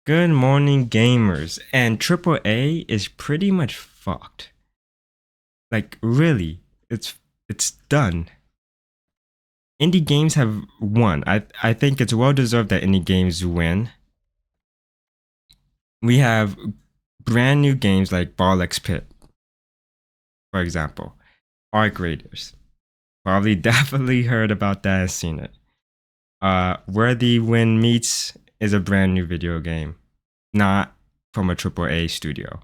Good morning, gamers. And AAA is pretty much fucked. Like really, it's done. Indie games have won. I think it's well deserved that indie games win. We have brand new games like Ball X Pit, for example. Arc Raiders. Probably definitely heard about that and seen it. Where the Wind Meets is a brand new video game, not from a AAA studio.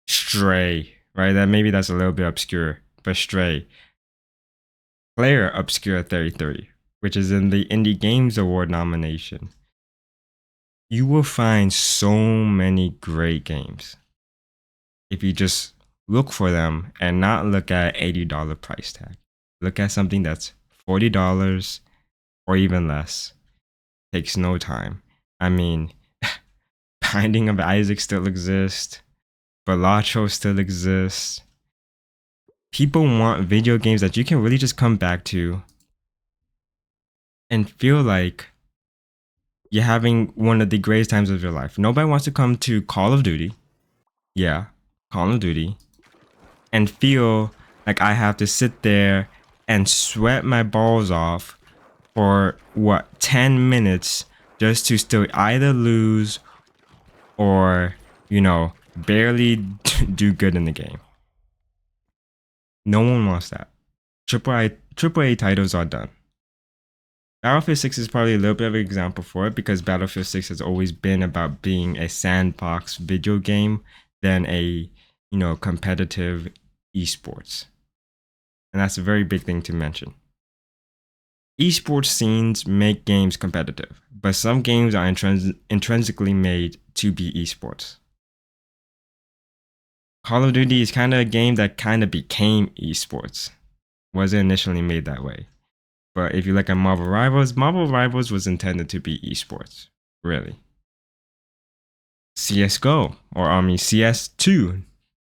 Stray, right? That maybe that's a little bit obscure, but Stray. Player Obscure 33, which is in the Indie Games Award nomination. You will find so many great games if you just look for them and not look at $80 price tag. Look at something that's $40 or even less. Takes no time. I mean, Binding of Isaac still exists. Balatro still exists. People want video games that you can really just come back to and feel like you're having one of the greatest times of your life. Nobody wants to come to Call of Duty. Yeah, Call of Duty. And feel like I have to sit there and sweat my balls off for 10 minutes just to still either lose or, barely do good in the game. No one wants that. AAA titles are done. Battlefield 6 is probably a little bit of an example for it because Battlefield 6 has always been about being a sandbox video game than a, competitive esports. And that's a very big thing to mention. Esports scenes make games competitive, but some games are intrinsically made to be esports. Call of Duty is kind of a game that kind of became esports. Wasn't initially made that way. But if you look at Marvel Rivals was intended to be esports, really. CSGO, CS2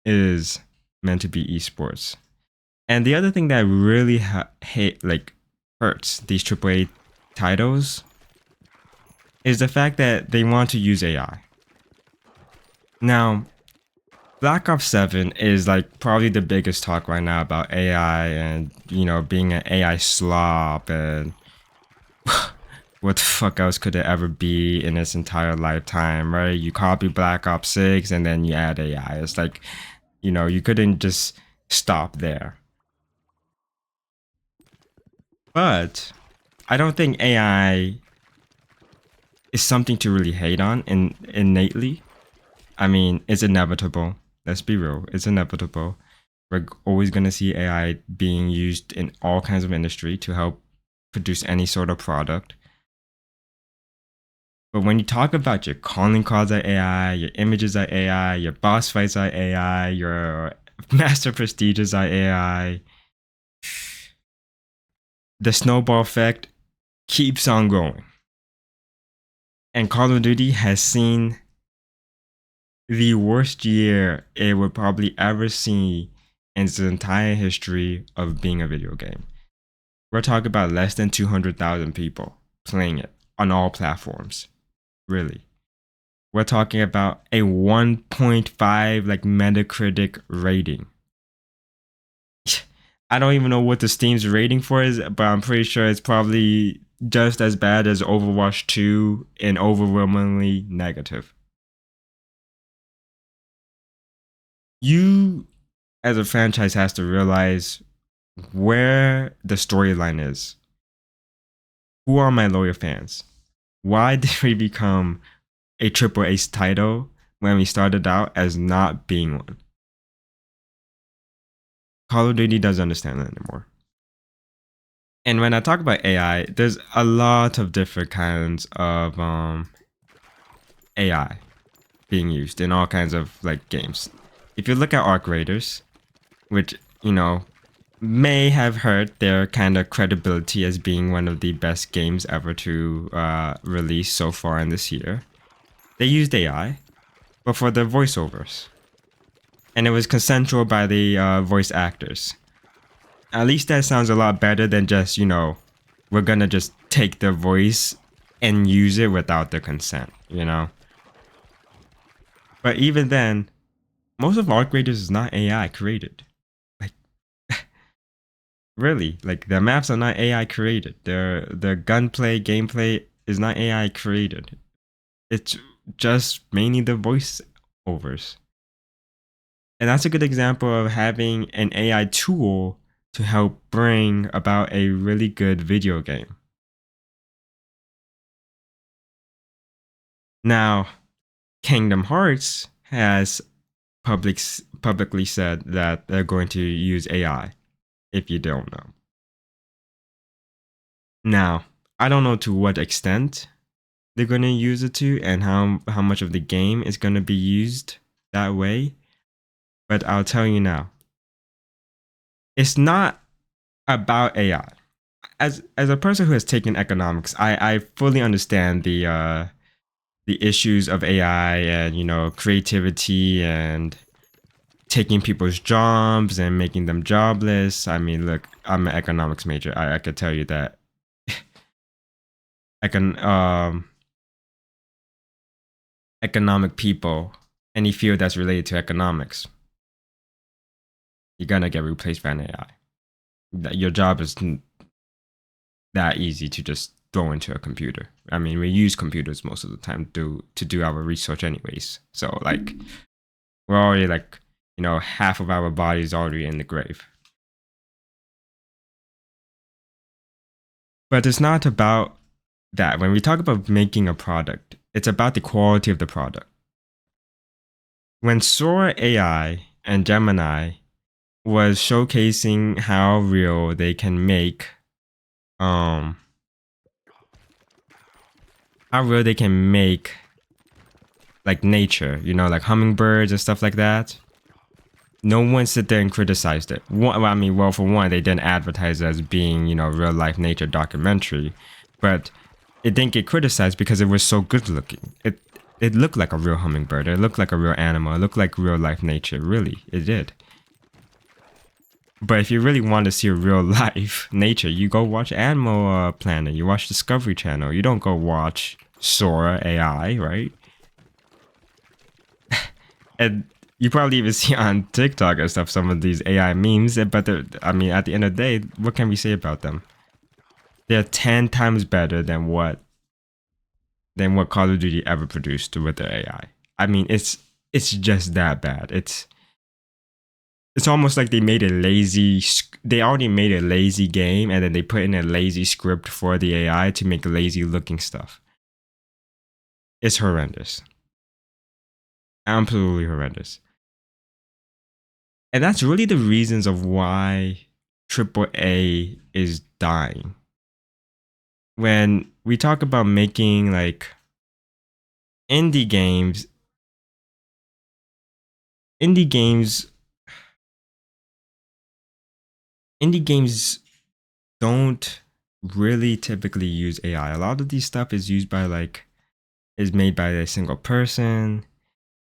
is meant to be esports. And the other thing that really hurts these AAA titles is the fact that they want to use AI. Now, Black Ops 7 is probably the biggest talk right now about AI and, being an AI slob and what the fuck else could it ever be in its entire lifetime, right? You copy Black Ops 6 and then you add AI. It's you couldn't just stop there. But I don't think AI is something to really hate on innately. I mean, it's inevitable. Let's be real. It's inevitable. We're always going to see AI being used in all kinds of industry to help produce any sort of product. But when you talk about your calling cards are AI, your images are AI, your boss fights are AI, your master prestiges are AI, the snowball effect keeps on going. And Call of Duty has seen the worst year it would probably ever see in its entire history of being a video game. We're talking about less than 200,000 people playing it on all platforms. Really. We're talking about a 1.5 Metacritic rating. I don't even know what the Steam's rating for is, but I'm pretty sure it's probably just as bad as Overwatch 2 and overwhelmingly negative. You, as a franchise, has to realize where the storyline is. Who are my loyal fans? Why did we become a AAA title when we started out as not being one? Call of Duty doesn't understand that anymore. And when I talk about AI, there's a lot of different kinds of AI being used in all kinds of games. If you look at Arc Raiders, which, may have hurt their kind of credibility as being one of the best games ever to release so far in this year, they used AI, but for their voiceovers. And it was consensual by the voice actors. At least that sounds a lot better than just, we're gonna just take their voice and use it without their consent, you know? But even then, most of art creators is not AI created. Like, really, like the maps are not AI created. The gunplay, gameplay is not AI created. It's just mainly the voice overs. And that's a good example of having an AI tool to help bring about a really good video game. Now, Kingdom Hearts has publicly said that they're going to use AI, if you don't know. Now, I don't know to what extent they're going to use it to and how much of the game is going to be used that way, but I'll tell you now. It's not about AI. As a person who has taken economics, I fully understand the issues of AI and, you know, creativity and taking people's jobs and making them jobless. I mean, look, I'm an economics major. I could tell you that econ economic people, any field that's related to economics, you're gonna get replaced by an AI. Your job is that easy to just throw into a computer. I mean, we use computers most of the time to do our research anyways. So like we're already like, you know, half of our body is already in the grave. But it's not about that. When we talk about making a product, it's about the quality of the product. When Sora AI and Gemini was showcasing how real they can make um how real they can make like nature, you know, like hummingbirds and stuff like that. No one sit there and criticized it. Well, for one, they didn't advertise it as being, you know, real life nature documentary, but it didn't get criticized because it was so good looking. It looked like a real hummingbird. It looked like a real animal. It looked like real life nature. Really, it did. But if you really want to see real life nature, you go watch Animal Planet. You watch Discovery Channel. You don't go watch Sora AI, right? And you probably even see on TikTok and stuff some of these AI memes. But I mean, at the end of the day, what can we say about them? They're 10 times better than what Call of Duty ever produced with their AI. I mean, it's just that bad. It's almost like they made a lazy. They already made a lazy game, and then they put in a lazy script for the AI to make lazy looking stuff. It's horrendous, absolutely horrendous, and that's really the reasons of why AAA is dying. When we talk about making like indie games, indie games, indie games don't really typically use AI. A lot of these stuff is used by is made by a single person,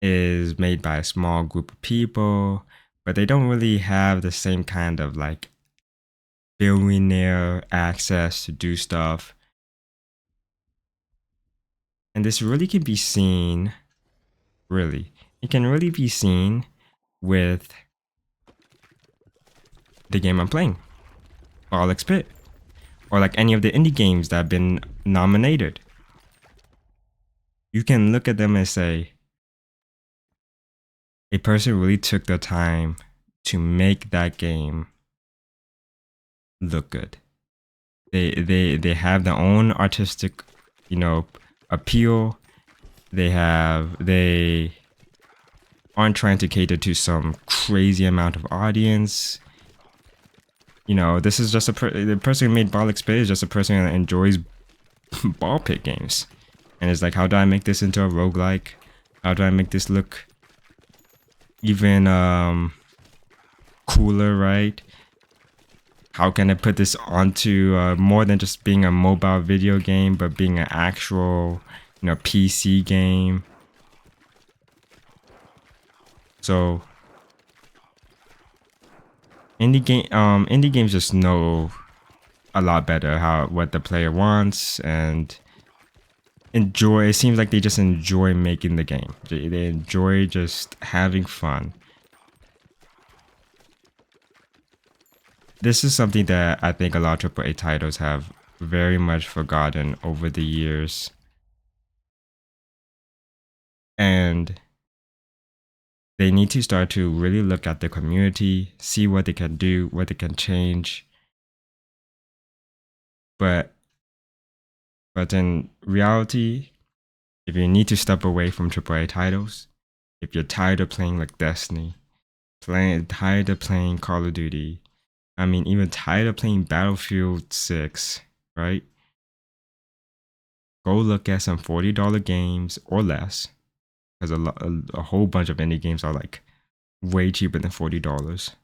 is made by a small group of people, but they don't really have the same kind of like billionaire access to do stuff. And this really can be seen, it can really be seen with the game I'm playing, Alex Pit, or like any of the indie games that have been nominated. You can look at them and say, a person really took the time to make that game look good. They have their own artistic, you know, appeal. They aren't trying to cater to some crazy amount of audience. You know, this is just the person who made Ball Spit is just a person that enjoys ball pit games, and it's like, how do I make this into a roguelike? How do I make this look even cooler, right? How can I put this onto more than just being a mobile video game, but being an actual, you know, PC game? So indie games just know a lot better what the player wants, and enjoy. It seems like they just enjoy making the game. They enjoy just having fun. This is something that I think a lot of AAA titles have very much forgotten over the years. And they need to start to really look at the community, see what they can do, what they can change. But in reality, if you need to step away from AAA titles, if you're tired of playing like Destiny, tired of playing Call of Duty, I mean, even tired of playing Battlefield 6, right? Go look at some $40 games or less, because a whole bunch of indie games are like way cheaper than $40.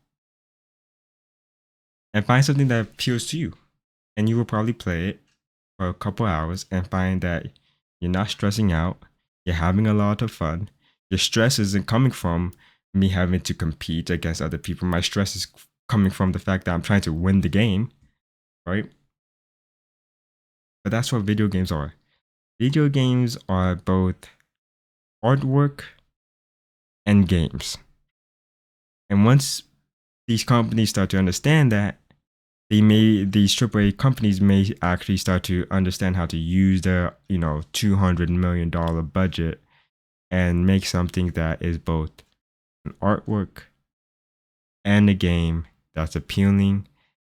And find something that appeals to you. And you will probably play it for a couple hours and find that you're not stressing out, you're having a lot of fun. Your stress isn't coming from me having to compete against other people. My stress is coming from the fact that I'm trying to win the game, right? But that's what video games are. Video games are both artwork and games. And once these companies start to understand that, these AAA companies may actually start to understand how to use their, $200 million budget and make something that is both an artwork and a game that's appealing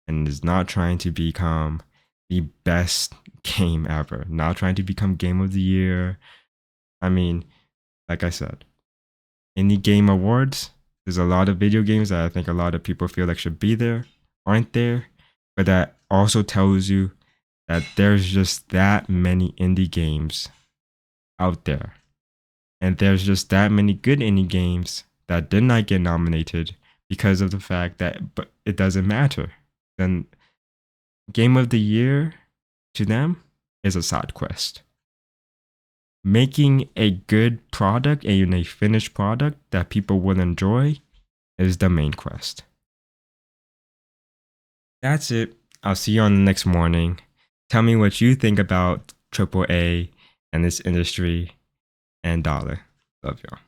and is not trying to become the best game ever, not trying to become game of the year. I mean, like I said, in the game awards, there's a lot of video games that I think a lot of people feel like should be there, aren't there, but that also tells you that there's just that many indie games out there. And there's just that many good indie games that did not get nominated because of the fact that but it doesn't matter. Then game of the year to them is a side quest. Making a good product and a finished product that people will enjoy is the main quest. That's it. I'll see you on the next morning. Tell me what you think about AAA and this industry and dollar. Love y'all.